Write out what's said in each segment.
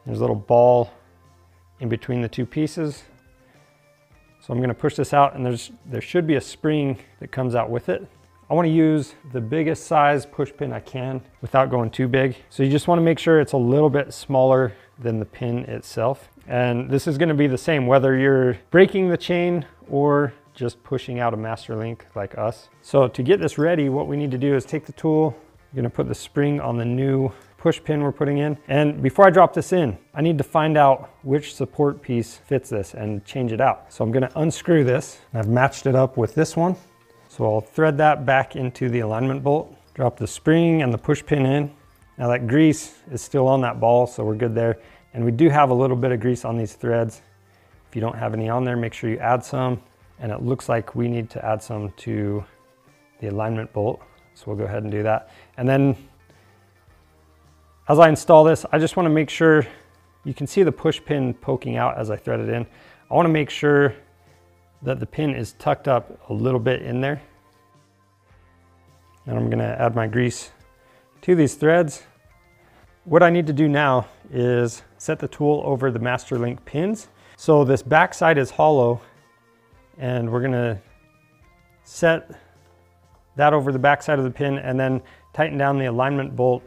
There's a little ball in between the two pieces. So I'm going to push this out, and there should be a spring that comes out with it. I want to use the biggest size push pin I can without going too big. So you just want to make sure it's a little bit smaller than the pin itself. And this is going to be the same whether you're breaking the chain or just pushing out a master link like us. So to get this ready, what we need to do is take the tool. I'm going to put the spring on the new push pin we're putting in. And before I drop this in, I need to find out which support piece fits this and change it out. So I'm going to unscrew this. I've matched it up with this one. So I'll thread that back into the alignment bolt, drop the spring and the push pin in. Now that grease is still on that ball, so we're good there. And we do have a little bit of grease on these threads. If you don't have any on there, make sure you add some. And it looks like we need to add some to the alignment bolt. So we'll go ahead and do that. And then as I install this, I just want to make sure you can see the push pin poking out as I thread it in. I want to make sure that the pin is tucked up a little bit in there. And I'm going to add my grease to these threads. What I need to do now is set the tool over the master link pins. So this back side is hollow, and we're going to set that over the back side of the pin and then tighten down the alignment bolt,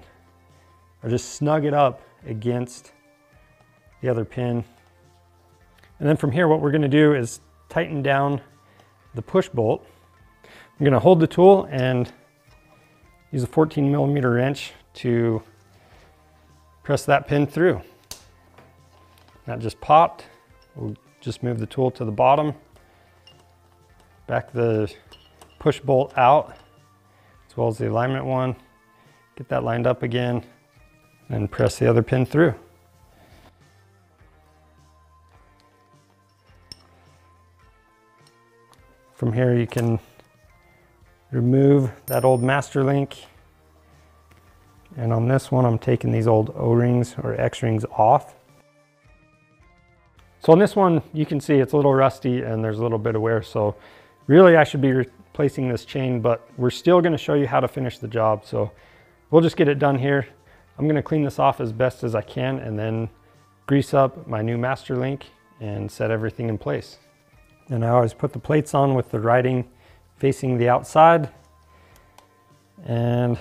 or just snug it up against the other pin. And then from here, what we're going to do is tighten down the push bolt. I'm going to hold the tool and use a 14mm wrench to press that pin through. That just popped. We'll just move the tool to the bottom, back the push bolt out, as well as the alignment one. Get that lined up again, and press the other pin through. From here you can remove that old master link. And on this one, I'm taking these old O-rings or X-rings off. So on this one, you can see it's a little rusty and there's a little bit of wear. So really I should be replacing this chain, but we're still going to show you how to finish the job. So we'll just get it done here. I'm going to clean this off as best as I can and then grease up my new master link and set everything in place. And I always put the plates on with the writing facing the outside and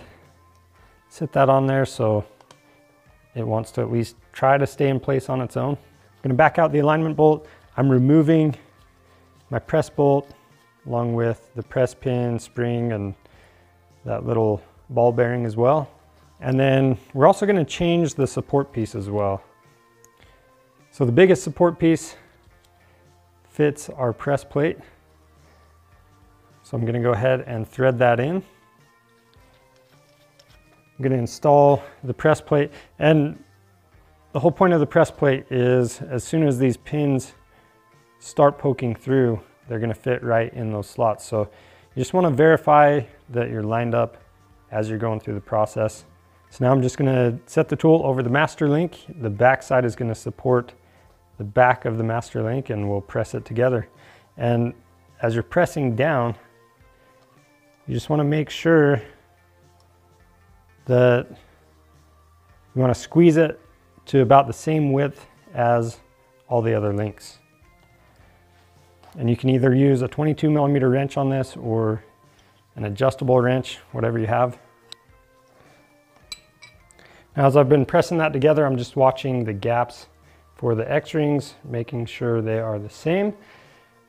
set that on there so it wants to at least try to stay in place on its own. I'm going to back out the alignment bolt. I'm removing my press bolt along with the press pin, spring, and that little ball bearing as well. And then we're also going to change the support piece as well. So the biggest support piece fits our press plate. So I'm going to go ahead and thread that in. I'm going to install the press plate, and the whole point of the press plate is as soon as these pins start poking through, they're going to fit right in those slots. So you just want to verify that you're lined up as you're going through the process. So now I'm just going to set the tool over the master link. The back side is going to support the back of the master link, and we'll press it together. And as you're pressing down, you just want to make sure that you want to squeeze it to about the same width as all the other links. And you can either use a 22mm wrench on this or an adjustable wrench, whatever you have. Now, as I've been pressing that together, I'm just watching the gaps for the X-rings, making sure they are the same.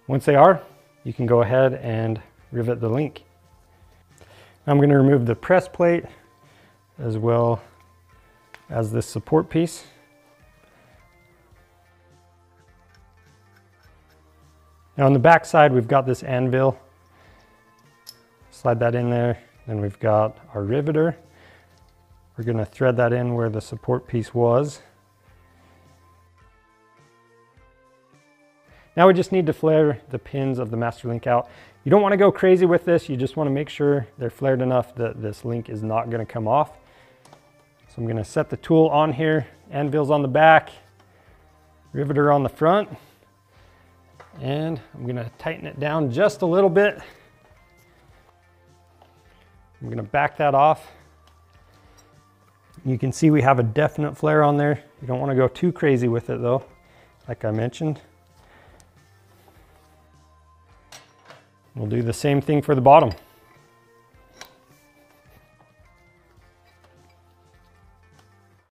Once they are, you can go ahead and rivet the link. Now I'm going to remove the press plate as well as this support piece. Now on the back side, we've got this anvil. Slide that in there. Then we've got our riveter. We're going to thread that in where the support piece was. Now we just need to flare the pins of the master link out. You don't want to go crazy with this. You just want to make sure they're flared enough that this link is not going to come off. So I'm going to set the tool on here. Anvil's on the back, riveter on the front, and I'm going to tighten it down just a little bit. I'm going to back that off. You can see we have a definite flare on there. You don't want to go too crazy with it though, like I mentioned. We'll do the same thing for the bottom.